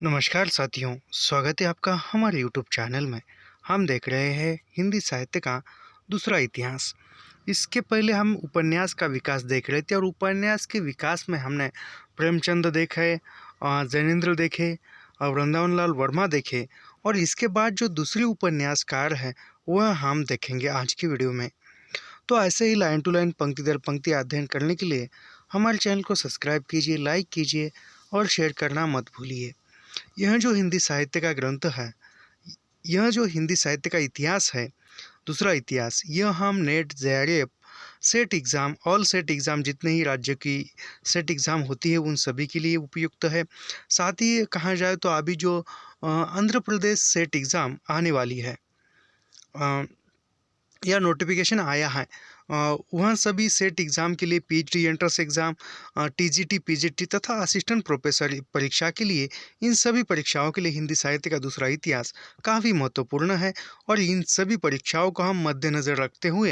नमस्कार साथियों, स्वागत है आपका हमारे यूट्यूब चैनल में। हम देख रहे हैं हिंदी साहित्य का दूसरा इतिहास। इसके पहले हम उपन्यास का विकास देख रहे थे और उपन्यास के विकास में हमने प्रेमचंद देखे, जैनेन्द्र देखे और वृंदावन लाल वर्मा देखे। और इसके बाद जो दूसरी उपन्यासकार है वह हम देखेंगे आज की वीडियो में। तो ऐसे ही लाइन टू लाइन पंक्ति दर पंक्ति अध्ययन करने के लिए हमारे चैनल को सब्सक्राइब कीजिए, लाइक कीजिए और शेयर करना मत भूलिए। यह जो हिंदी साहित्य का ग्रंथ है, यह जो हिंदी साहित्य का इतिहास है, दूसरा इतिहास, यह हम net, JRF, set exam, all set exam, जितने ही राज्य की सेट एग्ज़ाम होती है उन सभी के लिए उपयुक्त है। साथ ही कहा जाए तो अभी जो आंध्र प्रदेश सेट एग्ज़ाम आने वाली है, या नोटिफिकेशन आया है, वह सभी सेट एग्ज़ाम के लिए PhD entrance exam, TGT, PGT तथा असिस्टेंट प्रोफेसर परीक्षा के लिए, इन सभी परीक्षाओं के लिए हिंदी साहित्य का दूसरा इतिहास काफ़ी महत्वपूर्ण है। और इन सभी परीक्षाओं को हम मद्देनज़र रखते हुए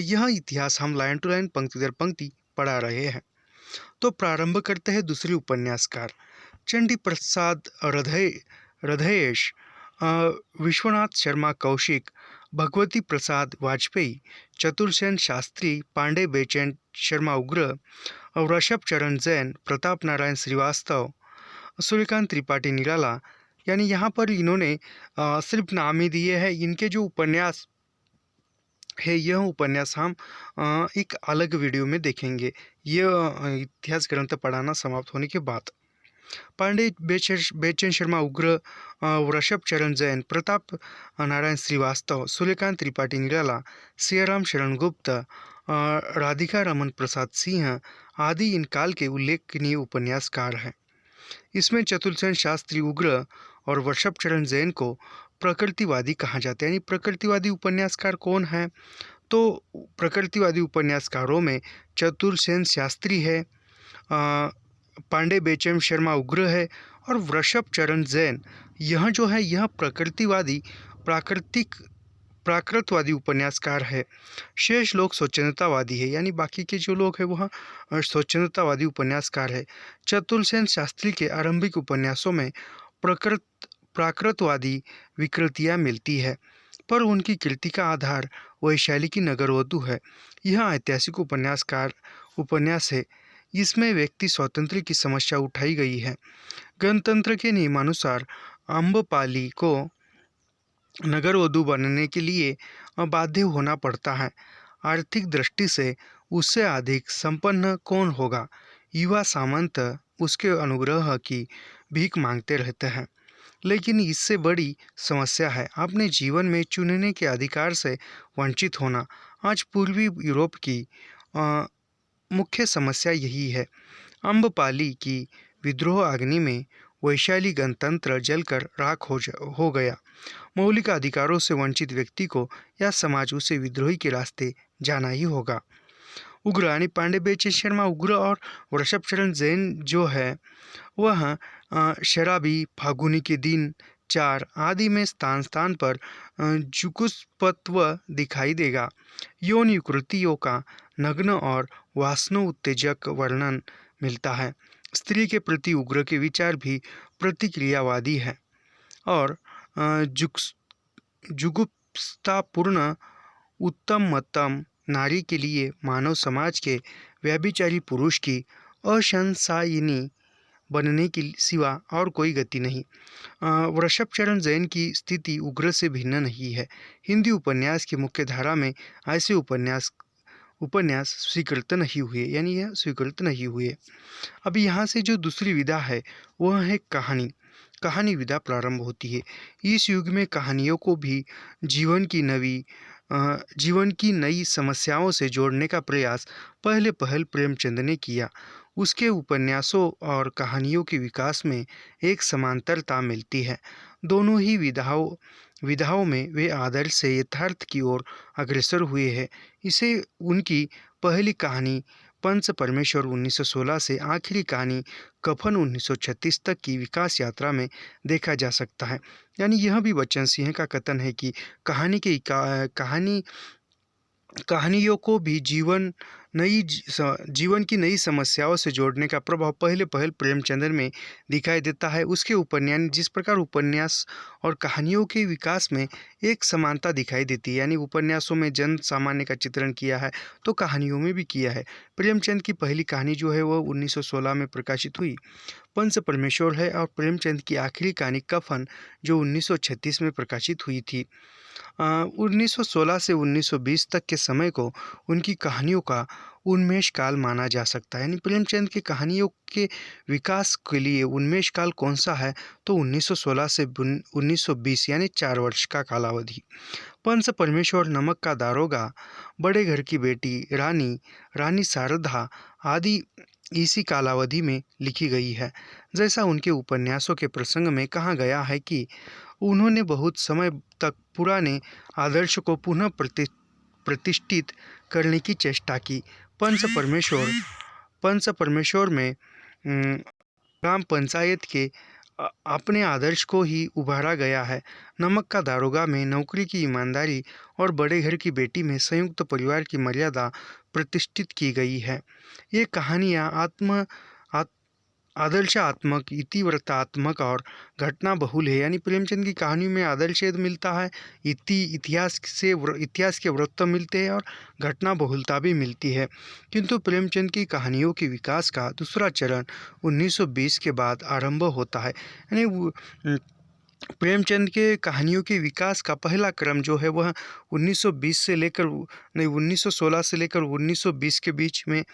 यह इतिहास हम लाइन टू लाइन पंक्ति दर पंक्ति पढ़ा रहे हैं। तो प्रारंभ करते हैं दूसरी उपन्यासकार चंडी प्रसाद हृदयेश, विश्वनाथ शर्मा कौशिक, भगवती प्रसाद वाजपेयी, चतुर्सेन शास्त्री, पांडे बेचैन शर्मा उग्र, ऋषभ चरण जैन, प्रताप नारायण श्रीवास्तव, सूर्यकांत त्रिपाठी निराला। यानी यहाँ पर इन्होंने सिर्फ नाम ही दिए हैं। इनके जो उपन्यास है, यह उपन्यास हम एक अलग वीडियो में देखेंगे, यह इतिहास ग्रंथ पढ़ाना समाप्त होने के बाद। पांडे बेचैन शर्मा उग्र, ऋषभ चरण जैन, प्रताप नारायण श्रीवास्तव, सूर्यकांत त्रिपाठी निराला, सियाराम शरण गुप्त, राधिका रमन प्रसाद सिंह आदि इन काल के उल्लेखनीय उपन्यासकार हैं। इसमें चतुर्सेन शास्त्री उग्र और ऋषभ चरण जैन को प्रकृतिवादी कहा जाता है। यानी प्रकृतिवादी उपन्यासकार कौन है? तो प्रकृतिवादी उपन्यासकारों में चतुर्सेन शास्त्री है, पांडे बेचैन शर्मा उग्र है और ऋषभ चरण जैन। यह जो है यह प्राकृतवादी उपन्यासकार है। शेष लोग स्वच्छंदतावादी है, यानी बाकी के जो लोग हैं वह स्वच्छंदतावादी उपन्यासकार है। चतुर्सेन शास्त्री के आरंभिक उपन्यासों में प्राकृतवादी विकृतियाँ मिलती है, पर उनकी कृति का आधार वैशाली की नगरवधु है। यह ऐतिहासिक उपन्यास है। इसमें व्यक्ति स्वातंत्र्य की समस्या उठाई गई है। गणतंत्र के नियमानुसार अम्बपाली को नगरवधु बनने के लिए बाध्य होना पड़ता है। आर्थिक दृष्टि से उससे अधिक संपन्न कौन होगा? युवा सामंत उसके अनुग्रह की भीख मांगते रहते हैं। लेकिन इससे बड़ी समस्या है अपने जीवन में चुनने के अधिकार से वंचित होना। आज पूर्वी यूरोप की मुख्य समस्या यही है। अम्बपाली की विद्रोह अग्नि में वैशाली गणतंत्र जलकर राख हो गया। मौलिक अधिकारों से वंचित व्यक्ति को यह समाज उसे विद्रोही के रास्ते जाना ही होगा। उग्र यानी पांडे बेचैन शर्मा उग्र और ऋषभ चरण जैन जो है वह शराबी, फागुनी के दिन, 4 आदि में स्थान स्थान पर जुगुप्सत्व दिखाई देगा। यौन विकृतियों का नग्न और वासना उत्तेजक वर्णन मिलता है। स्त्री के प्रति उग्र के विचार भी प्रतिक्रियावादी है और जुगुप्सतापूर्ण उत्तम मध्यम नारी के लिए मानव समाज के व्यभिचारी पुरुष की अशंसायिनी बनने के सिवा और कोई गति नहीं। ऋषभ चरण जैन की स्थिति उग्र से भिन्न नहीं है। हिंदी उपन्यास की मुख्य धारा में ऐसे उपन्यास स्वीकृत नहीं हुए, यानी यह स्वीकृत नहीं हुए। अब यहाँ से जो दूसरी विधा है वह है कहानी विधा प्रारंभ होती है। इस युग में कहानियों को भी जीवन की नई समस्याओं से जोड़ने का प्रयास पहल प्रेमचंद ने किया। उसके उपन्यासों और कहानियों के विकास में एक समांतरता मिलती है। दोनों ही विधाओं में वे आदर्श से यथार्थ की ओर अग्रसर हुए हैं। इसे उनकी पहली कहानी पंच परमेश्वर 1916 से आखिरी कहानी कफन 1936 तक की विकास यात्रा में देखा जा सकता है। यानी यह भी बच्चन सिंह का कथन है कि कहानियों को भी जीवन जीवन की नई समस्याओं से जोड़ने का प्रभाव पहले प्रेमचंद में दिखाई देता है। उसके उपन्यास जिस प्रकार उपन्यास और कहानियों के विकास में एक समानता दिखाई देती है, यानी उपन्यासों में जन सामान्य का चित्रण किया है तो कहानियों में भी किया है। प्रेमचंद की पहली कहानी जो है वह 1916 में प्रकाशित हुई, पंच परमेश्वर है, और प्रेमचंद की आखिरी कहानी कफन जो 1936 में प्रकाशित हुई थी। 1916 से 1920 तक के समय को उनकी कहानियों का उन्मेष काल माना जा सकता है। यानी प्रेमचंद की कहानियों के विकास के लिए उन्मेष काल कौन सा है, तो 1916 से 1920 यानी 4 वर्ष का कालावधि। पंच परमेश्वर, नमक का दारोगा, बड़े घर की बेटी, रानी शारदा आदि इसी कालावधि में लिखी गई है। जैसा उनके उपन्यासों के प्रसंग में कहा गया है कि उन्होंने बहुत समय तक पुराने आदर्श को पुनः प्रतिष्ठित करने की चेष्टा की। पंच परमेश्वर में ग्राम पंचायत के अपने आदर्श को ही उभारा गया है। नमक का दारोगा में नौकरी की ईमानदारी और बड़े घर की बेटी में संयुक्त परिवार की मर्यादा प्रतिष्ठित की गई है। ये कहानियाँ आदर्शात्मक, इतिवृत्तात्मक और घटना बहुल है। यानी प्रेमचंद की कहानी में आदर्शेद मिलता है, इतिहास के वृत्त मिलते हैं और घटना बहुलता भी मिलती है। किंतु प्रेमचंद की कहानियों के विकास का दूसरा चरण 1920 के बाद आरंभ होता है। यानी प्रेमचंद के कहानियों के विकास का पहला क्रम जो है वह 1916 से लेकर 1920 के बीच में,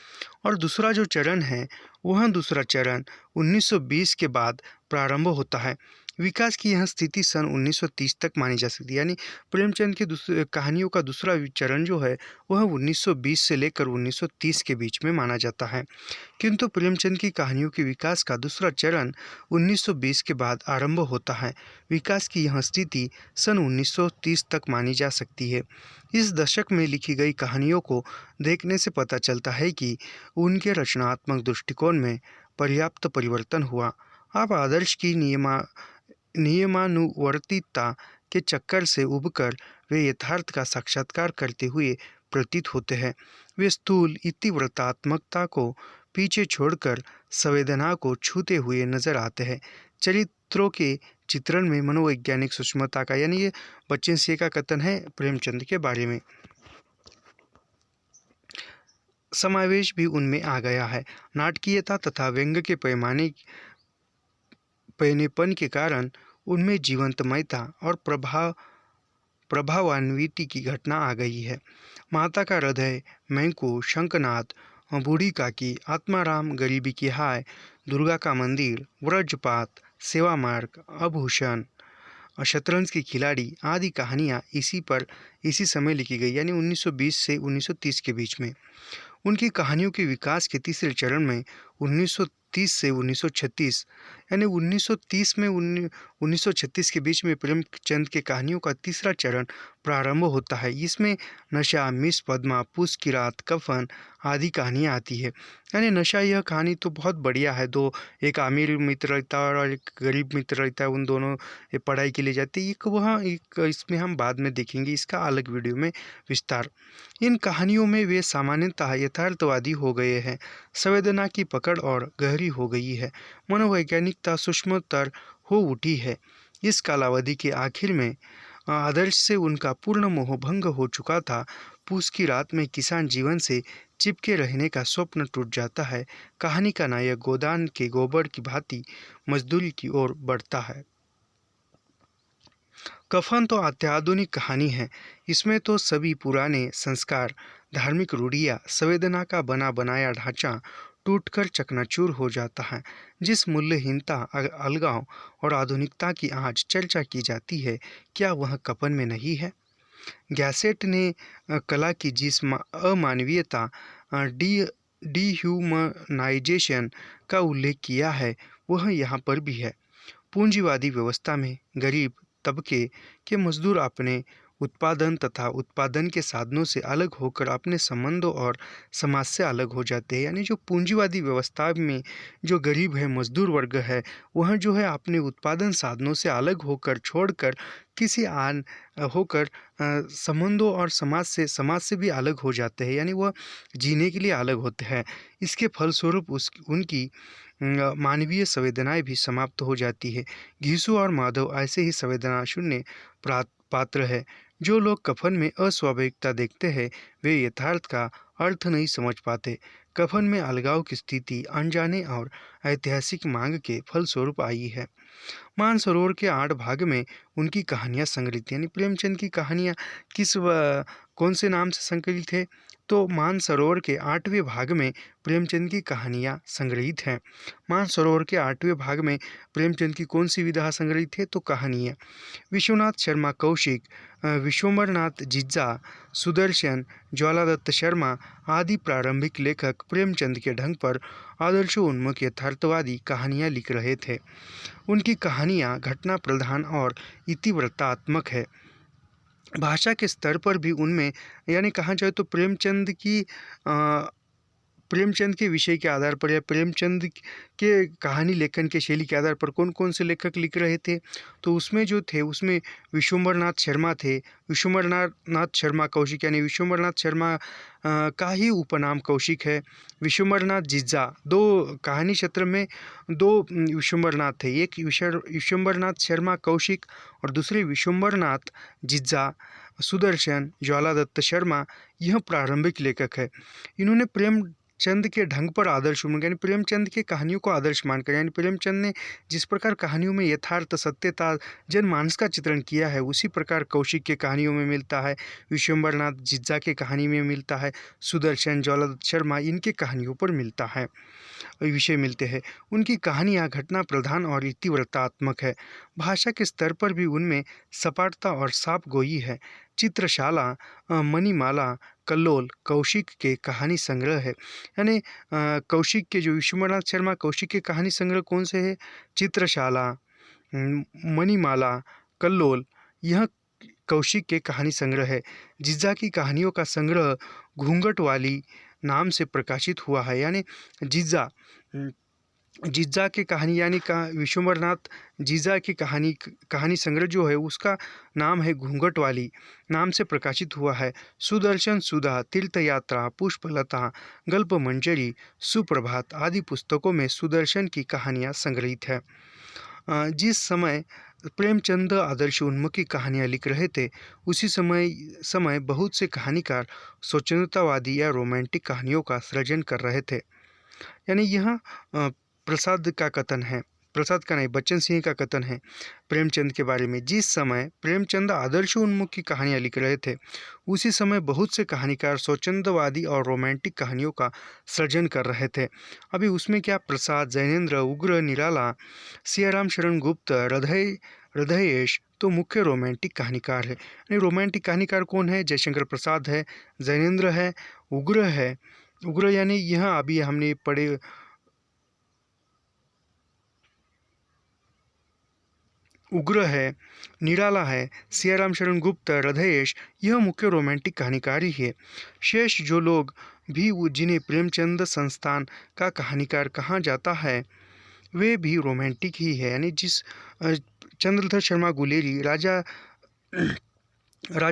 और दूसरा जो चरण है वह दूसरा चरण 1920 के बाद प्रारंभ होता है। विकास की यह स्थिति सन 1930 तक मानी जा सकती है। यानी प्रेमचंद की कहानियों का दूसरा चरण जो है वह 1920 से लेकर 1930 के बीच में माना जाता है। किंतु प्रेमचंद की कहानियों के विकास का दूसरा चरण 1920 के बाद आरंभ होता है। विकास की यह स्थिति सन 1930 तक मानी जा सकती है। इस दशक में लिखी गई कहानियों को देखने से पता चलता है कि उनके रचनात्मक दृष्टिकोण में पर्याप्त परिवर्तन हुआ। अब आदर्श की नियमानुवर्तिता के चक्कर से उबकर वे यथार्थ का साक्षात्कार करते हुए प्रतीत होते हैं। वे स्थूल इतिवृत्तात्मकता को पीछे छोड़कर संवेदना को छूते हुए नजर आते हैं। चरित्रों के चित्रण में मनोवैज्ञानिक सूक्ष्मता का, यानी ये बच्चन सिंह का कथन है प्रेमचंद के बारे में, समावेश भी उनमें आ गया है। नाटकीयता तथा व्यंग के पैनेपन के कारण उनमें जीवंतमयता और प्रभावान्विति की घटना आ गई है। माता का हृदय, मैंको, शंखनाद, बूढ़ी काकी, आत्माराम, गरीबी की हाय, दुर्गा का मंदिर, व्रजपात, सेवा मार्ग, आभूषण, शतरंज की खिलाड़ी आदि कहानियाँ इसी समय लिखी गई, यानी 1920 से 1930 के बीच में। उनकी कहानियों के विकास के तीसरे चरण में 1930 से 1936, यानी 1930 में 1936 के बीच में प्रेमचंद के कहानियों का तीसरा चरण प्रारंभ होता है। इसमें नशा, मिस पद्मा, पूस की रात, कफन आदि कहानियाँ आती है। यानी नशा, यह कहानी तो बहुत बढ़िया है। एक अमीर मित्र रहता है और एक गरीब मित्र रहता है, उन दोनों पढ़ाई के लिए जाते हैं। इसमें हम बाद में देखेंगे, इसका अलग वीडियो में विस्तार। इन कहानियों में वे सामान्यतः यथार्थवादी हो गए हैं, संवेदना की पकड़ और गहरी हो गई है, मनोवैज्ञानिकता सूक्ष्मतर हो उठी है। इस कालावधि के आखिर में आदर्श से उनका पूर्ण मोहभंग हो चुका था। पूस की रात में किसान जीवन से चिपके रहने का स्वप्न टूट जाता है। कहानी का नायक गोदान के गोबर की भांति मजदूरी की ओर बढ़ता है। कफन तो अत्याधुनिक कहानी है। इसमें तो सभी पुराने संस्कार, धार्मिक रूढ़ियाँ, संवेदना का बना बनाया ढांचा टूटकर चकनाचूर हो जाता है। जिस मूल्यहीनता, अलगाव और आधुनिकता की आज चर्चा की जाती है, क्या वह कफन में नहीं है? गैसेट ने कला की जिस अमानवीयता, डिह्यूमनाइजेशन का उल्लेख किया है, वह यहाँ पर भी है। पूंजीवादी व्यवस्था में गरीब तबके के मजदूर अपने उत्पादन तथा उत्पादन के साधनों से अलग होकर अपने संबंधों और समाज से अलग हो जाते हैं। यानी जो पूंजीवादी व्यवस्था में जो गरीब है, मजदूर वर्ग है, वह जो है अपने उत्पादन साधनों से अलग होकर छोड़कर किसी आन होकर संबंधों और समाज से भी अलग हो जाते हैं। यानी वह जीने के लिए अलग होते हैं। इसके फलस्वरूप उनकी मानवीय संवेदनाएं भी समाप्त हो जाती है। घीसू और माधव ऐसे ही संवेदना शून्य पात्र है। जो लोग कफन में अस्वाभाविकता देखते हैं वे यथार्थ का अर्थ नहीं समझ पाते। कफन में अलगाव की स्थिति अनजाने और ऐतिहासिक मांग के फलस्वरूप आई है। मानसरोवर के 8 भाग में उनकी कहानियाँ संग्रहित, यानी प्रेमचंद की कहानियाँ कौन से नाम से संकलित है? तो मानसरोवर के 8वें भाग में प्रेमचंद की कहानियाँ संग्रहित हैं। मानसरोवर के 8वें भाग में प्रेमचंद की कौन सी विधा संग्रहित है? तो कहानियाँ। विश्वनाथ शर्मा कौशिक, विश्वम्भरनाथ जिज्जा, सुदर्शन, ज्वालादत्त शर्मा आदि प्रारंभिक लेखक प्रेमचंद के ढंग पर आदर्शोन्मुख यथार्थवादी कहानियाँ लिख रहे थे। उनकी कहानियाँ घटना प्रधान और इतिवृत्तात्मक है। भाषा के स्तर पर भी उनमें, यानी कहा जाए तो प्रेमचंद के विषय के आधार पर या प्रेमचंद के कहानी लेखन के शैली के आधार पर कौन कौन से लेखक लिख रहे थे? तो उसमें जो थे उसमें विश्वम्भरनाथ शर्मा थे। विश्वम्भरनाथ शर्मा कौशिक, यानी विश्वम्भरनाथ शर्मा का ही उपनाम कौशिक है। विश्वम्भरनाथ जिज्जा, दो कहानी क्षेत्र में दो विश्वम्भरनाथ थे, एक विश्वम्भरनाथ शर्मा कौशिक और दूसरे विश्वम्भरनाथ जिज्जा। सुदर्शन, ज्वालादत्त शर्मा यह प्रारंभिक लेखक है। इन्होंने प्रेमचंद के ढंग पर आदर्श, यानी प्रेमचंद के कहानियों को आदर्श मानकर, यानी प्रेमचंद ने जिस प्रकार कहानियों में यथार्थ, सत्यता, जनमानस का चित्रण किया है उसी प्रकार कौशिक के कहानियों में मिलता है, विश्वम्भरनाथ जिज्जा के कहानी में मिलता है, सुदर्शन, ज्वालादत्त शर्मा इनके कहानियों पर मिलता है, विषय मिलते हैं। उनकी कहानियाँ घटना प्रधान और इतिवृत्तात्मक है। भाषा के स्तर पर भी उनमें सपाटता और साफ गोई है। चित्रशाला, मणिमाला, कल्लोल कौशिक के कहानी संग्रह है। यानी कौशिक के जो विश्वम्भरनाथ शर्मा कौशिक के कहानी संग्रह कौन से है? चित्रशाला, मणिमाला, कल्लोल यह कौशिक के कहानी संग्रह है। जिज्जा की कहानियों का संग्रह घूंघट वाली नाम से प्रकाशित हुआ है। यानी जिज्जा की कहानी, यानी विश्वम्भरनाथ जिज्जा की कहानी संग्रह जो है उसका नाम है घूंघट वाली नाम से प्रकाशित हुआ है। सुदर्शन सुधा, तीर्थयात्रा, पुष्पलता, गल्प मंजरी, सुप्रभात आदि पुस्तकों में सुदर्शन की कहानियाँ संग्रहित है। जिस समय प्रेमचंद आदर्शोन्मुखी कहानियाँ लिख रहे थे उसी समय बहुत से कहानीकार स्वतंत्रतावादी या रोमांटिक कहानियों का सृजन कर रहे थे। यानी यह प्रसाद का नहीं, बच्चन सिंह का कथन है प्रेमचंद के बारे में। जिस समय प्रेमचंद आदर्श उन्मुख की कहानियाँ लिख रहे थे उसी समय बहुत से कहानीकार स्वच्छंदवादी और रोमांटिक कहानियों का सृजन कर रहे थे। अभी उसमें क्या, प्रसाद, जैनेन्द्र, उग्र, निराला, सियाराम शरण गुप्त, हृदयेश तो मुख्य रोमांटिक कहानीकार है। यानी रोमांटिक कहानीकार कौन है? जयशंकर प्रसाद है, जैनेन्द्र है, उग्र है। उग्र यानी यह अभी हमने पढ़े, उग्र है, निराला है, सियाराम शरण गुप्त, हृदयेश यह मुख्य रोमांटिक कहानीकार ही है। शेष जो लोग भी जिन्हें प्रेमचंद संस्थान का कहानीकार कहा जाता है वे भी रोमांटिक ही है। यानी जिस चंद्रधर शर्मा गुलेरी, राजा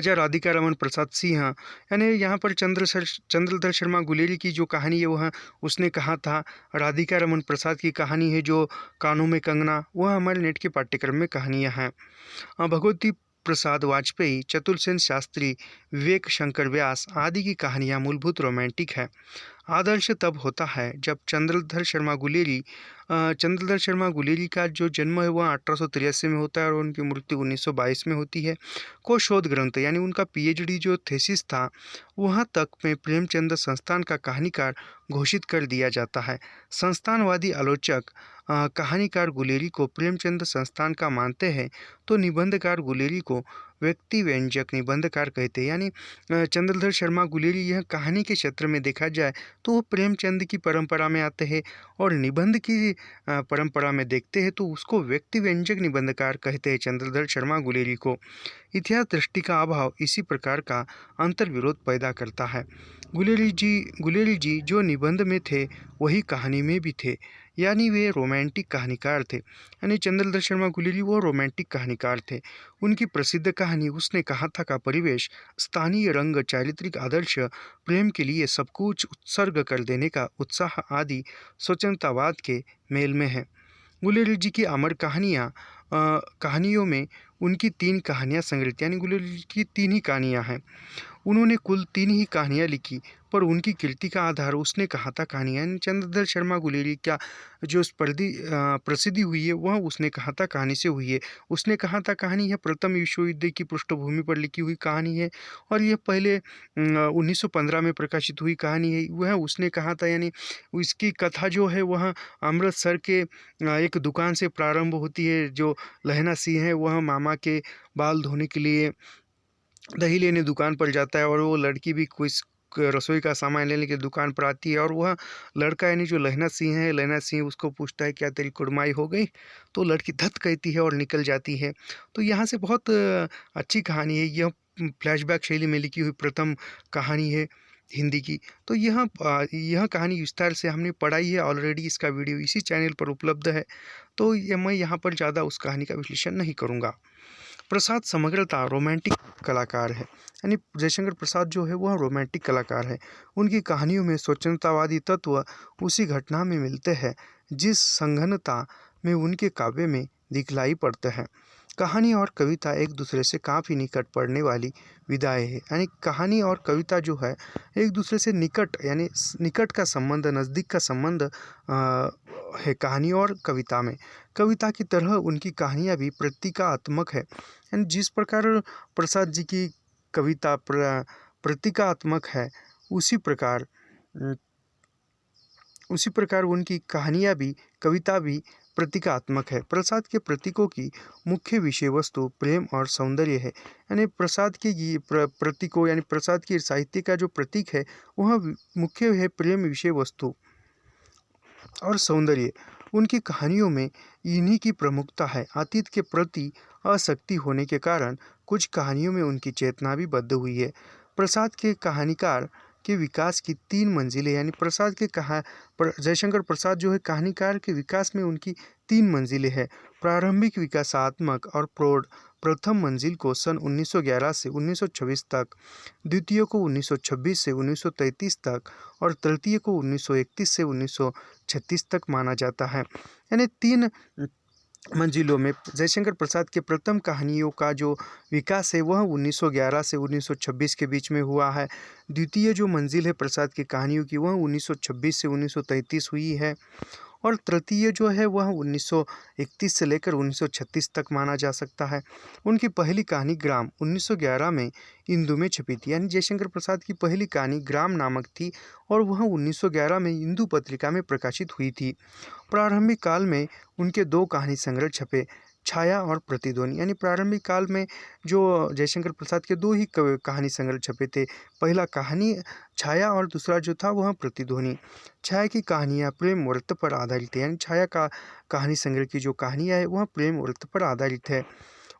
राधिका रमन प्रसाद सिंह, यानी यहाँ पर चंद्रधर शर्मा गुलेरी की जो कहानी है वह उसने कहा था। राधिका रमन प्रसाद की कहानी है जो कानों में कंगना, वह हमारे नेट के पाठ्यक्रम में कहानियाँ हैं। भगवती प्रसाद वाजपेयी, चतुर्सेन शास्त्री, विवेक शंकर व्यास आदि की कहानियाँ मूलभूत रोमांटिक है। आदर्श तब होता है जब चंद्रधर शर्मा गुलेरी का जो जन्म है वह 1883 में होता है और उनकी मृत्यु 1922 में होती है। को शोध ग्रंथ यानी उनका पीएचडी जो थीसिस था वहाँ तक में प्रेमचंद संस्थान का कहानीकार घोषित कर दिया जाता है। संस्थानवादी आलोचक कहानीकार गुलेरी को प्रेमचंद संस्थान का मानते हैं तो निबंधकार गुलेरी को व्यक्ति व्यंजक निबंधकार कहते हैं। यानी चंद्रधर शर्मा गुलेरी यह कहानी के क्षेत्र में देखा जाए तो वो प्रेमचंद की परंपरा में आते हैं, और निबंध की परंपरा में देखते हैं तो उसको व्यक्ति व्यंजक निबंधकार कहते हैं चंद्रधर शर्मा गुलेरी को। इतिहास दृष्टि का अभाव इसी प्रकार का अंतर्विरोध पैदा करता है। गुलेरी जी जो निबंध में थे वही कहानी में भी थे, यानी वे रोमांटिक कहानीकार थे। यानी चंद्रधर शर्मा गुलेरी वो रोमांटिक कहानीकार थे। उनकी प्रसिद्ध कहानी उसने कहा था का परिवेश, स्थानीय रंग, चारित्रिक आदर्श, प्रेम के लिए सब कुछ उत्सर्ग कर देने का उत्साह आदि स्वतंत्रतावाद के मेल में है। गुलेरी जी की अमर कहानियों में उनकी 3 कहानियाँ संग्रहित, यानी गुलेरी जी की 3 ही कहानियाँ हैं। उन्होंने कुल 3 ही कहानियाँ लिखी, पर उनकी कृति का आधार उसने कहा था कहानियाँ। यानी चंद्रधर शर्मा गुलेरी का जो प्रसिद्धि हुई है वह उसने कहा था कहानी से हुई है। उसने कहा था कहानी यह प्रथम विश्व युद्ध की पृष्ठभूमि पर लिखी हुई कहानी है, और यह पहले 1915 में प्रकाशित हुई कहानी है। वह उसने कहा था, यानी इसकी कथा जो है वह अमृतसर के एक दुकान से प्रारंभ होती है। जो लहना सिंह है वह मामा के बाल धोने के लिए दही लेने दुकान पर जाता है, और वो लड़की भी कुछ रसोई का सामान लेने की दुकान पर आती है, और वह लड़का यानी जो लहना सिंह है, लहना सिंह उसको पूछता है क्या तेरी कुड़माई हो गई, तो लड़की धत कहती है और निकल जाती है। तो यहाँ से बहुत अच्छी कहानी है। यह फ्लैशबैक शैली में लिखी हुई प्रथम कहानी है हिंदी की। तो यह कहानी विस्तार से हमने पढ़ाई है ऑलरेडी, इसका वीडियो इसी चैनल पर उपलब्ध है। तो मैं यहाँ पर ज़्यादा उस कहानी का विश्लेषण नहीं करूँगा। प्रसाद समग्रता रोमांटिक कलाकार है, यानी जयशंकर प्रसाद जो है वह रोमांटिक कलाकार है। उनकी कहानियों में स्वतंत्रतावादी तत्व उसी घटना में मिलते हैं जिस संघनता में उनके काव्य में दिखलाई पड़ते हैं। कहानी और कविता एक दूसरे से काफ़ी निकट पड़ने वाली विधाएं है, यानी कहानी और कविता जो है एक दूसरे से निकट, यानी निकट का संबंध, नज़दीक का संबंध है कहानी और कविता में। कविता की तरह उनकी कहानियाँ भी प्रतीकात्मक है, यानी जिस प्रकार प्रसाद जी की कविता प्रतीकात्मक है उसी प्रकार उनकी कहानियाँ भी, कविता भी प्रतीकात्मक है। प्रसाद के प्रतीकों की मुख्य विषय वस्तु प्रेम और सौंदर्य है, यानी प्रसाद के ये प्रतीकों, यानी प्रसाद की साहित्य का जो प्रतीक है वह मुख्य है प्रेम, विषय वस्तु और सौंदर्य। उनकी कहानियों में इन्हीं की प्रमुखता है। अतीत के प्रति आसक्ति होने के कारण कुछ कहानियों में उनकी चेतना भी बद्ध हुई है। प्रसाद के कहानीकार के विकास की 3 मंजिलें, यानी जयशंकर प्रसाद जो है कहानीकार के विकास में उनकी 3 मंजिलें हैं। प्रारंभिक विकासात्मक और प्रौढ़ प्रथम मंजिल को सन 1911 से 1926 तक, द्वितीय को 1926 से 1933 तक और तृतीय को 1931 से 1936 तक माना जाता है। यानी 3 मंजिलों में जयशंकर प्रसाद के प्रथम कहानियों का जो विकास है वह 1911 से 1926 के बीच में हुआ है। द्वितीय जो मंजिल है प्रसाद की कहानियों की वह 1926 से 1933 हुई है, और तृतीय जो है वह 1931 से लेकर 1936 तक माना जा सकता है। उनकी पहली कहानी ग्राम 1911 में इंदु में छपी थी, यानी जयशंकर प्रसाद की पहली कहानी ग्राम नामक थी, और वह 1911 में इंदु पत्रिका में प्रकाशित हुई थी। प्रारंभिक काल में उनके 2 कहानी संग्रह छपे, छाया और प्रतिध्वनि। यानी प्रारंभिक काल में जो जयशंकर प्रसाद के 2 ही कहानी संग्रह छपे थे, पहला कहानी छाया और दूसरा जो था वह प्रतिध्वनि। छाया की कहानियाँ प्रेम व्रत पर आधारित है, यानी छाया का कहानी संग्रह की जो कहानियाँ है वह प्रेम व्रत पर आधारित है।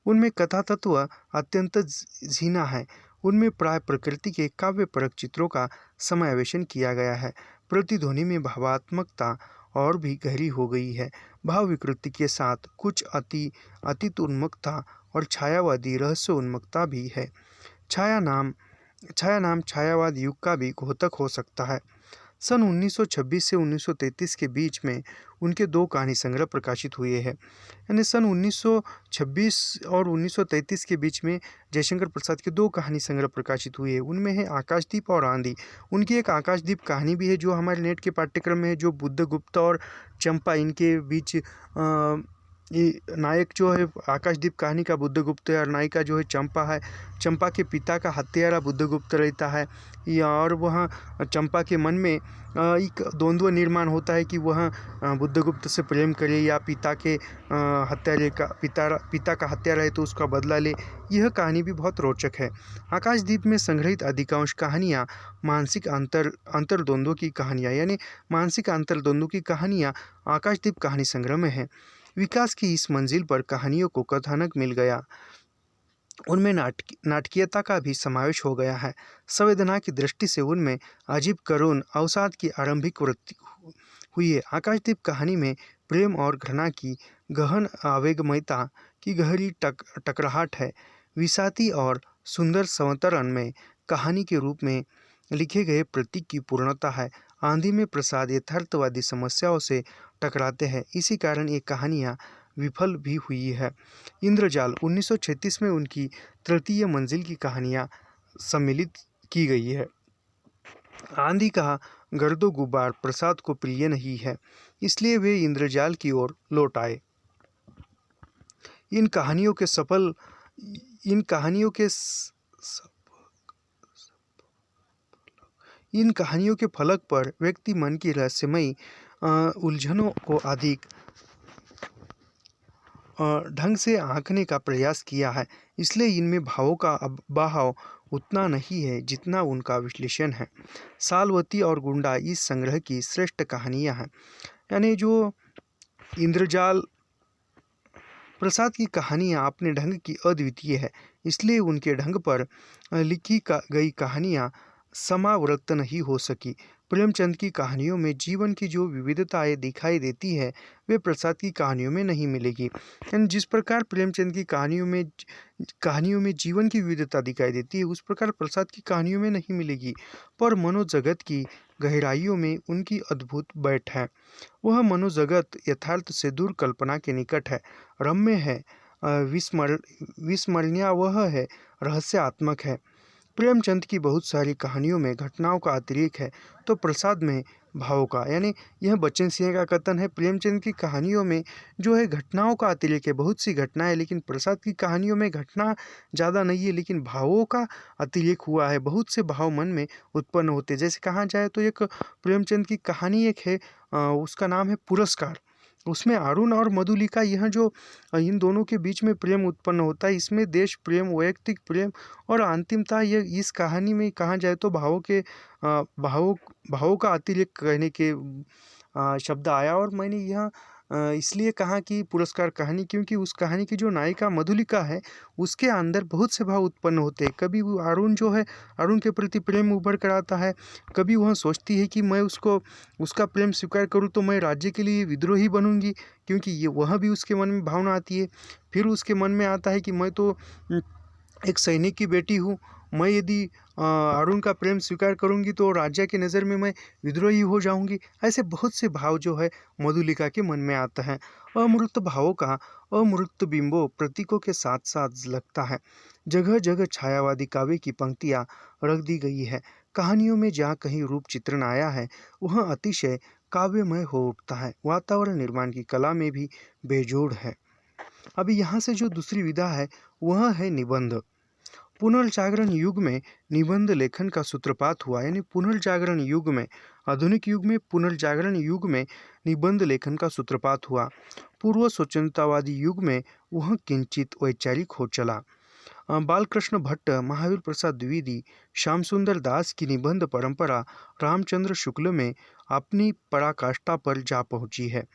उनमें कथा तत्व अत्यंत झीना है। उनमें प्राय प्रकृति के काव्यपरक चित्रों का समावेशन किया गया है। प्रतिध्वनि में भावात्मकता और भी गहरी हो गई है, भाव विकृति के साथ कुछ अतीत उन्मुखता और छायावादी रहस्य उन्मुखता भी है। छाया नाम छायावाद युग का भी घोतक हो सकता है। सन 1926 से 1933 के बीच में उनके 2 कहानी संग्रह प्रकाशित हुए हैं, यानी सन 1926 और 1933 के बीच में जयशंकर प्रसाद के 2 कहानी संग्रह प्रकाशित हुए हैं। उनमें है आकाशदीप और आंधी। उनकी एक आकाशदीप कहानी भी है जो हमारे नेट के पाठ्यक्रम में है, जो बुद्धगुप्त और चंपा इनके बीच ये नायक जो है आकाशदीप कहानी का बुद्धगुप्त है, और नायिका जो है चंपा है। चंपा के पिता का हत्यारा बुद्धगुप्त रहता है। या और वह चंपा के मन में एक द्वंद्व निर्माण होता है कि वह बुद्धगुप्त से प्रेम करे या पिता के हत्यारे का पिता का हत्यारा है तो उसका बदला ले। यह कहानी भी बहुत रोचक है। आकाशदीप में संग्रहित अधिकांश कहानियाँ मानसिक अंतर्द्वंद्व की कहानियाँ, यानी मानसिक अंतर्द्वंद्व की कहानियाँ आकाशदीप कहानी संग्रह में है। विकास की इस मंजिल पर कहानियों को कथानक मिल गया, उनमें नाटकीयता का भी समावेश हो गया है। संवेदना की दृष्टि से उनमें अजीब करुण अवसाद की आरंभिक वृत्ति हुई है। आकाशदीप कहानी में प्रेम और घृणा की गहन आवेगमयता की गहरी टकराहट है। विषादी और सुंदर संवतरण में कहानी के रूप में लिखे गए प्रतीक की पूर्णता है। आंधी में प्रसाद यथार्थवादी समस्याओं से टकराते हैं, इसी कारण ये कहानियाँ विफल भी हुई है। इंद्रजाल 1936 में उनकी तृतीय मंजिल की कहानियाँ सम्मिलित की गई है। आंधी का गर्दो गुबार प्रसाद को प्रिय नहीं है, इसलिए वे इंद्रजाल की ओर लौट आए। इन कहानियों के सफल इन कहानियों के स- इन कहानियों के फलक पर व्यक्ति मन की रहस्यमयी उलझनों को अधिक ढंग से आंकने का प्रयास किया है, इसलिए इनमें भावों का बहाव उतना नहीं है जितना उनका विश्लेषण है। सालवती और गुंडा इस संग्रह की श्रेष्ठ कहानियां हैं। यानी जो इंद्रजाल प्रसाद की कहानियाँ अपने ढंग की अद्वितीय है, इसलिए उनके ढंग पर लिखी गई कहानियाँ समावृत्त नहीं हो सकी। प्रेमचंद की कहानियों में जीवन की जो विविधताएं दिखाई देती है, वे प्रसाद की कहानियों में नहीं मिलेगी। यानी जिस प्रकार प्रेमचंद की कहानियों में जीवन की विविधता दिखाई देती है, उस प्रकार प्रसाद की कहानियों में नहीं मिलेगी। पर मनोजगत की गहराइयों में उनकी अद्भुत बैठ है। वह मनोजगत यथार्थ से दूर कल्पना के निकट है, रम्य है, विस्मरणीय वह है, रहस्यात्मक है। प्रेमचंद की बहुत सारी कहानियों में घटनाओं का अतिरेक है, तो प्रसाद में भावों का। यानी यह बच्चन सिंह का कथन है। प्रेमचंद की कहानियों में जो है घटनाओं का अतिरेक है, बहुत सी घटनाएं, लेकिन प्रसाद की कहानियों में घटना ज़्यादा नहीं है, लेकिन भावों का अतिरेक हुआ है। बहुत से भाव मन में उत्पन्न होते हैं। जैसे कहा जाए तो एक प्रेमचंद की कहानी एक है, उसका नाम है पुरस्कार। उसमें अरुण और मधुलिका, यह जो इन दोनों के बीच में प्रेम उत्पन्न होता है, इसमें देश प्रेम, वैयक्तिक प्रेम और अंतिमता, ये इस कहानी में कहा जाए तो भावों का अतिरेक कहने के शब्द आया। और मैंने यह इसलिए कहा कि पुरस्कार कहानी, क्योंकि उस कहानी की जो नायिका मधुलिका है, उसके अंदर बहुत से भाव उत्पन्न होते हैं। कभी वो अरुण जो है, अरुण के प्रति प्रेम उभर कर आता है। कभी वह सोचती है कि मैं उसका प्रेम स्वीकार करूँ तो मैं राज्य के लिए विद्रोही बनूंगी, क्योंकि ये वह भी उसके मन में भावना आती है। फिर उसके मन में आता है कि मैं तो एक सैनिक की बेटी हूँ, मैं यदि अरुण का प्रेम स्वीकार करूंगी तो राज्य की नज़र में मैं विद्रोही हो जाऊंगी। ऐसे बहुत से भाव जो है मधुलिका के मन में आता है। अमूर्त भावों का अमूर्त बिंबों प्रतीकों के साथ साथ झलकता है। जगह जगह छायावादी काव्य की पंक्तियाँ रख दी गई है। कहानियों में जहाँ कहीं रूप चित्रण आया है, वह अतिशय काव्यमय हो उठता है। वातावरण निर्माण की कला में भी बेजोड़ है। अभी यहाँ से जो दूसरी विधा है, वह है निबंध। पुनर्जागरण युग में निबंध लेखन का सूत्रपात हुआ। यानी पुनर्जागरण युग में, आधुनिक युग में पुनर्जागरण युग में निबंध लेखन का सूत्रपात हुआ। पूर्व स्वतंत्रतावादी युग में वह किंचित वैचारिक हो चला। बालकृष्ण भट्ट, महावीर प्रसाद द्विवेदी, श्याम सुंदर दास की निबंध परंपरा रामचंद्र शुक्ल में अपनी पराकाष्ठा पर जा पहुंची है।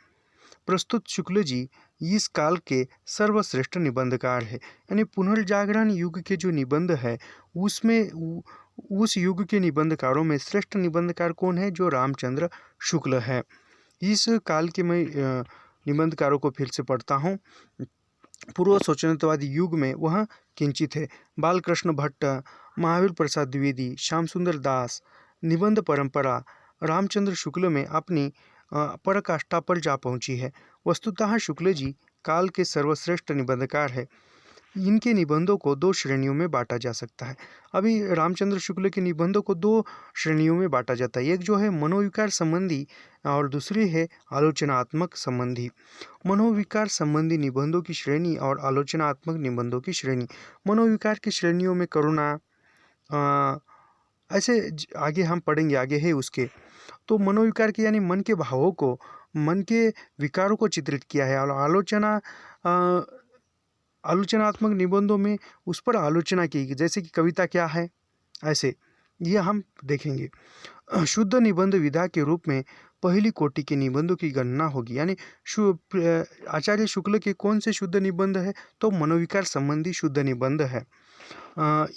प्रस्तुत शुक्ल जी इस काल के सर्वश्रेष्ठ निबंधकार है। यानी पुनर्जागरण युग के जो निबंध है, उसमें उस युग के निबंधकारों में श्रेष्ठ निबंधकार कौन है? जो रामचंद्र शुक्ल है। इस काल के मैं निबंधकारों को फिर से पढ़ता हूँ। पूर्व स्वतंत्रवादी युग में वह किंचित है। बालकृष्ण भट्ट, महावीर प्रसाद द्विवेदी, श्याम सुंदर दास, निबंध परंपरा रामचंद्र शुक्ल में अपनी पराकाष्ठा पर जा पहुंची है। वस्तुतः शुक्ल जी काल के सर्वश्रेष्ठ निबंधकार है। इनके निबंधों को दो श्रेणियों में बांटा जा सकता है। अभी रामचंद्र शुक्ल के निबंधों को दो श्रेणियों में बांटा जाता है। एक जो है मनोविकार संबंधी और दूसरी है आलोचनात्मक संबंधी। मनोविकार संबंधी निबंधों की श्रेणी और आलोचनात्मक निबंधों की श्रेणी। मनोविकार की श्रेणियों में करुणा, ऐसे आगे हम पढ़ेंगे, आगे है उसके। तो मनोविकार के यानी मन के भावों को, मन के विकारों को चित्रित किया है। और आलोचनात्मक निबंधों में उस पर आलोचना की, जैसे कि कविता क्या है, ऐसे ये हम देखेंगे। शुद्ध निबंध विधा के रूप में पहली कोटि के निबंधों की गणना होगी। यानी आचार्य शुक्ल के कौन से शुद्ध निबंध है, तो मनोविकार संबंधी शुद्ध निबंध है।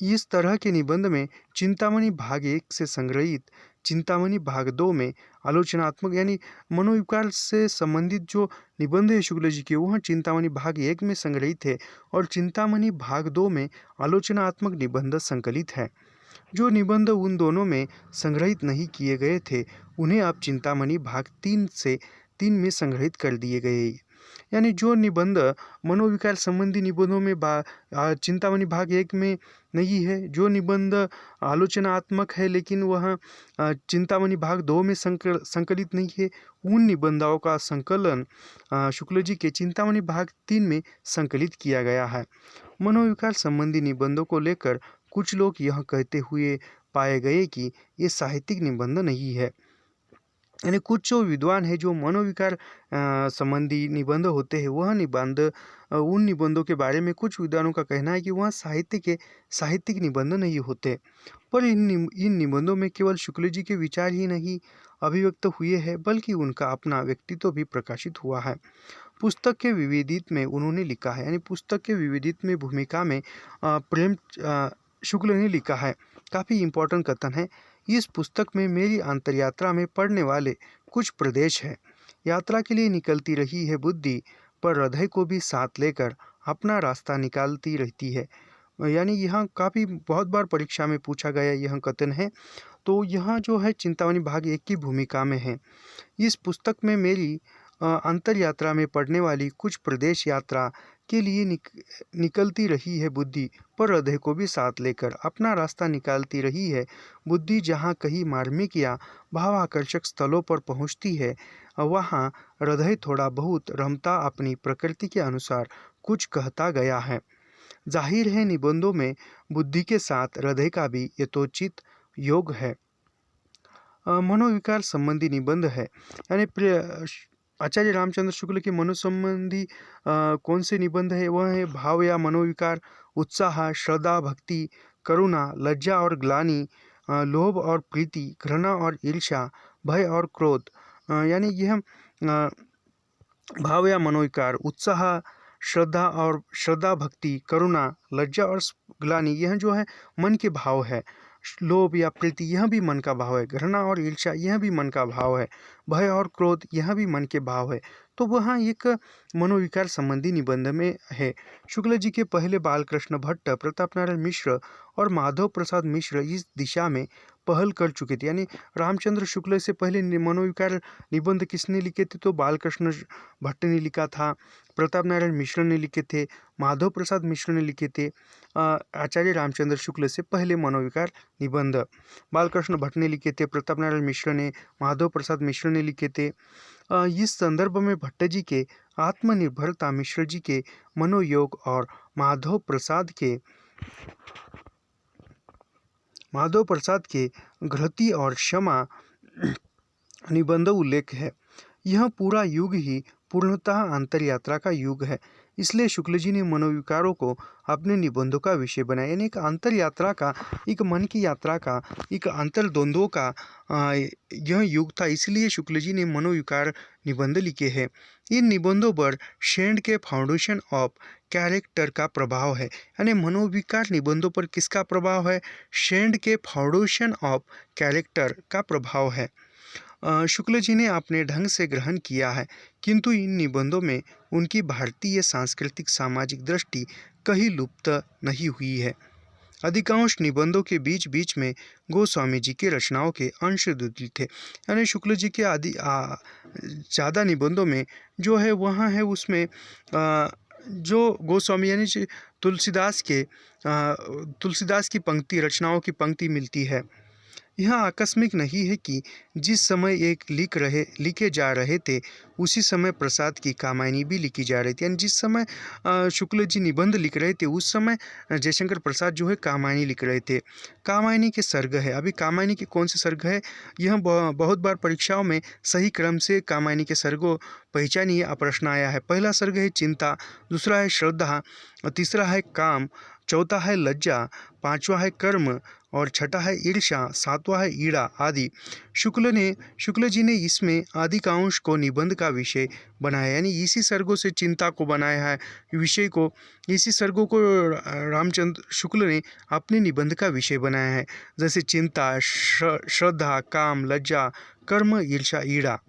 इस तरह के निबंध में चिंतामणि भाग 1 से संग्रहित, चिंतामणि भाग 2 में आलोचनात्मक यानी मनोविकार से संबंधित जो निबंध है शुक्ल जी के, वह चिंतामणि भाग 1 में संग्रहित है और चिंतामणि भाग 2 में आलोचनात्मक निबंध संकलित है। जो निबंध उन दोनों में संग्रहित नहीं किए गए थे, उन्हें अब चिंतामणि भाग 3 में संग्रहित कर दिए गए। यानी जो निबंध मनोविकार संबंधी निबंधों में चिंतामणि भाग 1 में नहीं है, जो निबंध आलोचनात्मक है लेकिन वह चिंतामणि भाग 2 में संकलित नहीं है, उन निबंधों का संकलन शुक्ल जी के चिंतामणि भाग 3 में संकलित किया गया है। मनोविकार संबंधी निबंधों को लेकर कुछ लोग यह कहते हुए पाए गए कि ये साहित्यिक निबंध नहीं है। यानी कुछ जो विद्वान है, जो मनोविकार संबंधी निबंध होते हैं, वह निबंध उन निबंधों के बारे में कुछ विद्वानों का कहना है कि वह साहित्यिक निबंध नहीं होते। पर इन निबंधों में केवल शुक्ल जी के विचार ही नहीं अभिव्यक्त हुए हैं, बल्कि उनका अपना व्यक्तित्व भी प्रकाशित हुआ है। पुस्तक के विविदित में उन्होंने लिखा है, यानी पुस्तक के विविदित में भूमिका में प्रेम शुक्ल ने लिखा है। काफ़ी इम्पोर्टेंट कथन है। इस पुस्तक में मेरी अंतरयात्रा में पड़ने वाले कुछ प्रदेश हैं। यात्रा के लिए निकलती रही है बुद्धि, पर हृदय को भी साथ लेकर अपना रास्ता निकालती रहती है। यानी यहाँ काफ़ी बहुत बार परीक्षा में पूछा गया यह कथन है। तो यहाँ जो है चिंतामणि भाग 1 की भूमिका में है। इस पुस्तक में मेरी अंतर यात्रा में पड़ने वाली कुछ प्रदेश यात्रा के लिए निकलती रही है बुद्धि, पर हृदय को भी साथ लेकर अपना रास्ता निकालती रही है। बुद्धि जहाँ कहीं मार्मिक या भावाकर्षक स्थलों पर पहुँचती है, वहाँ हृदय थोड़ा बहुत रमता अपनी प्रकृति के अनुसार कुछ कहता गया है। जाहिर है निबंधों में बुद्धि के साथ हृदय का भी यथोचित योग है। मनोविकार संबंधी निबंध है, यानी आचार्य रामचंद्र शुक्ल के मनो संबंधी कौन से निबंध है, वह है भाव या मनोविकार, उत्साह, श्रद्धा, भक्ति, करुणा, लज्जा और ग्लानि, लोभ और प्रीति, घृणा और ईर्ष्या, भय और क्रोध। यानी यह भाव या मनोविकार, उत्साह, श्रद्धा, भक्ति, करुणा, लज्जा और ग्लानि, यह जो है मन के भाव है। लोभ या प्रीति, यह भी मन का भाव है। घृणा और ईर्ष्या, यह भी मन का भाव है। भय और क्रोध, यह भी मन के भाव है। तो वह एक मनोविकार संबंधी निबंध में है। शुक्ल जी के पहले बालकृष्ण भट्ट, प्रताप नारायण मिश्र और माधव प्रसाद मिश्र इस दिशा में पहल कर चुके थे। यानी रामचंद्र शुक्ल से पहले मनोविकार निबंध किसने लिखे थे, तो बालकृष्ण भट्ट ने लिखा था, प्रताप नारायण मिश्र ने लिखे थे, माधव प्रसाद मिश्र ने लिखे थे। आचार्य रामचंद्र शुक्ल से पहले मनोविकार निबंध बालकृष्ण भट्ट ने लिखे थे, प्रताप नारायण मिश्र ने, माधव प्रसाद मिश्र ने लिखे थे। इस संदर्भ में भट्ट जी के आत्मनिर्भरता, मिश्र जी के मनोयोग और माधव प्रसाद के घृति और क्षमा निबंध उल्लेख है। यह पूरा युग ही पूर्णतः अंतरयात्रा का युग है। इसलिए शुक्ल जी ने मनोविकारों को अपने निबंधों का विषय बनाया। यानी एक अंतरयात्रा का, एक मन की यात्रा का, एक अंतर्द्वंद्वों का यह युग था। इसलिए शुक्ल जी ने मनोविकार निबंध लिखे हैं। इन निबंधों पर शेंड के फाउंडेशन ऑफ कैरेक्टर का प्रभाव है। यानी मनोविकार निबंधों पर किसका प्रभाव है? शेंड के फाउंडेशन ऑफ कैरेक्टर का प्रभाव है। शुक्ल जी ने अपने ढंग से ग्रहण किया है, किंतु इन निबंधों में उनकी भारतीय सांस्कृतिक सामाजिक दृष्टि कहीं लुप्त नहीं हुई है। अधिकांश निबंधों के बीच बीच में गोस्वामी जी की रचनाओं के अंश थे। यानी शुक्ल जी के ज़्यादा निबंधों में जो है वहाँ है उसमें जो गोस्वामी यानी तुलसीदास की पंक्ति रचनाओं की पंक्ति मिलती है, यह आकस्मिक नहीं है कि जिस समय एक लिखे जा रहे थे, उसी समय प्रसाद की कामायनी भी लिखी जा रही थी। यानी जिस समय शुक्ल जी निबंध लिख रहे थे, उस समय जयशंकर प्रसाद जो है कामायनी लिख रहे थे। कामायनी के सर्ग है। अभी कामायनी के कौन से सर्ग है, यह बहुत बार परीक्षाओं में सही क्रम से कामायनी के सर्गों पहचानिए प्रश्न आया है। पहला सर्ग है चिंता, दूसरा है श्रद्धा, तीसरा है काम, चौथा है लज्जा, पांचवा है कर्म और छठा है ईर्ष्या, सातवां है ईड़ा आदि। शुक्ल जी ने इसमें आदि का अंश को निबंध का विषय बनाया, यानी इसी सर्गों से चिंता को बनाया है विषय को। इसी सर्गों को रामचंद्र शुक्ल ने अपने निबंध का विषय बनाया है। जैसे चिंता, श्रद्धा, काम, लज्जा, कर्म, ईर्ष्या, ईड़ा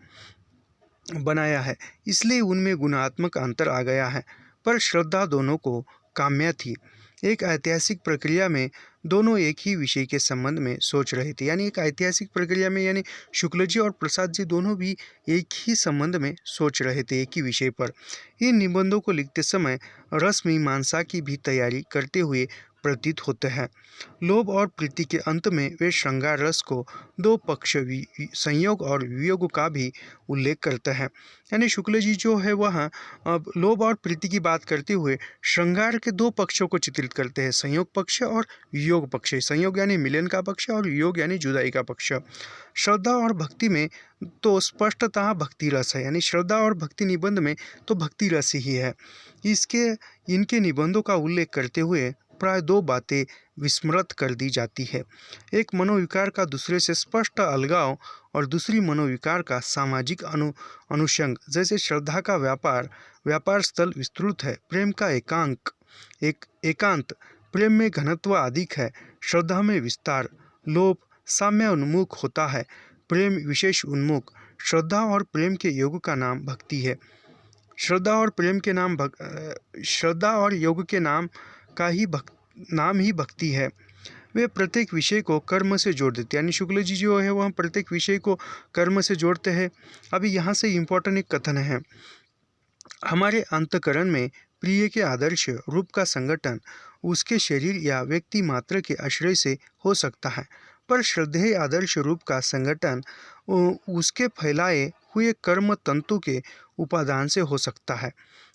बनाया है, इसलिए उनमें गुणात्मक अंतर आ गया है। पर श्रद्धा दोनों को काम्य थी। एक ऐतिहासिक प्रक्रिया में दोनों एक ही विषय के संबंध में सोच रहे थे। यानी एक ऐतिहासिक प्रक्रिया में यानी शुक्ल जी और प्रसाद जी दोनों भी एक ही संबंध में सोच रहे थे, एक ही विषय पर। इन निबंधों को लिखते समय रस मीमांसा की भी तैयारी करते हुए प्रतीत होते हैं। लोभ और प्रीति के अंत में वे श्रृंगार रस को दो पक्ष संयोग और वियोग का भी उल्लेख करते हैं। यानी शुक्ल जी जो है वह अब लोभ और प्रीति की बात करते हुए श्रृंगार के दो पक्षों को चित्रित करते हैं, संयोग पक्ष और वियोग पक्ष। संयोग यानी मिलन का पक्ष और वियोग यानी जुदाई का पक्ष। श्रद्धा और भक्ति में तो स्पष्टतः भक्ति रस है, यानी श्रद्धा और भक्ति निबंध में तो भक्ति रस ही है। इनके निबंधों का उल्लेख करते हुए प्राय दो बातें विस्मृत कर दी जाती है। एक मनोविकार का दूसरे से स्पष्ट अलगाव और दूसरी मनोविकार का सामाजिक अनुषंग। जैसे श्रद्धा का व्यापार स्थल विस्तृत है, प्रेम का एकांत, प्रेम में घनत्व अधिक है, श्रद्धा में विस्तार। लोभ साम्य उन्मुख होता है, प्रेम विशेष उन्मुख। श्रद्धा और प्रेम के योग का नाम भक्ति है। श्रद्धा और योग के नाम ही भक्ति है। वे प्रत्येक विषय को कर्म से जोड़ देते हैं, यानी शुक्ल जी जो है वह प्रत्येक विषय को कर्म से जोड़ते हैं। अभी यहाँ से इम्पोर्टेंट एक कथन है, हमारे अंतःकरण में प्रिय के आदर्श रूप का संगठन उसके शरीर या व्यक्ति मात्र के आश्रय से हो सकता है, पर श्रद्धेय आदर्श रूप का संगठन उसके फैलाए हुए कर्म तंतु के उपादान से हो सकता है।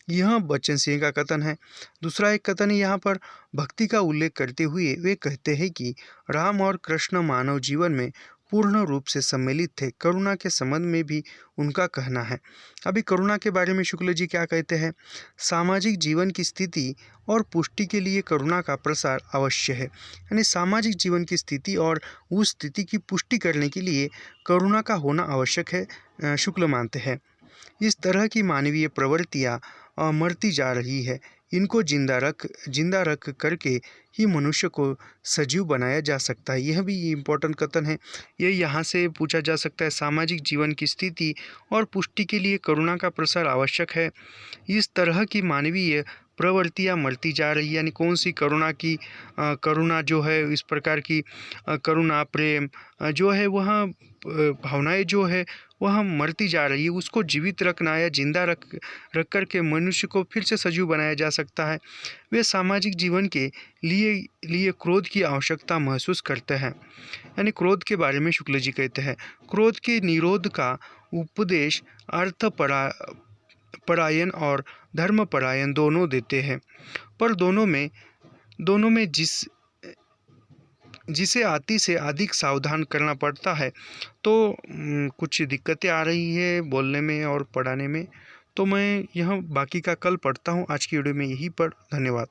यह बच्चन सिंह का कथन है। दूसरा एक कथन यहाँ पर भक्ति का उल्लेख करते हुए वे कहते हैं कि राम और कृष्ण मानव जीवन में पूर्ण रूप से सम्मिलित थे। करुणा के संबंध में भी उनका कहना है। अभी करुणा के बारे में शुक्ल जी क्या कहते हैं, सामाजिक जीवन की स्थिति और पुष्टि के लिए करुणा का प्रसार अवश्य है। यानी सामाजिक जीवन की स्थिति और उस स्थिति की पुष्टि करने के लिए करुणा का होना आवश्यक है, शुक्ल मानते हैं। इस तरह की मानवीय प्रवृत्तियाँ मरती जा रही है, इनको जिंदा रख करके ही मनुष्य को सजीव बनाया जा सकता है। यह भी इम्पोर्टेंट कथन है। ये यहाँ से पूछा जा सकता है, सामाजिक जीवन की स्थिति और पुष्टि के लिए करुणा का प्रसार आवश्यक है। इस तरह की मानवीय प्रवृत्तियाँ मरती जा रही है, यानी कौन सी करुणा जो है इस प्रकार की करुणा प्रेम जो है वह भावनाएं जो है वह मरती जा रही है। उसको जीवित रखना या जिंदा रख कर के मनुष्य को फिर से सजीव बनाया जा सकता है। वे सामाजिक जीवन के लिए क्रोध की आवश्यकता महसूस करते हैं। यानी क्रोध के बारे में शुक्ल जी कहते हैं, क्रोध के निरोध का उपदेश परायण और धर्मपरायण दोनों देते हैं, पर दोनों में जिसे अति से अधिक सावधान करना पड़ता है। तो कुछ दिक्कतें आ रही है बोलने में और पढ़ाने में, तो मैं यह बाकी का कल पढ़ता हूँ। आज की वीडियो में यही पर धन्यवाद।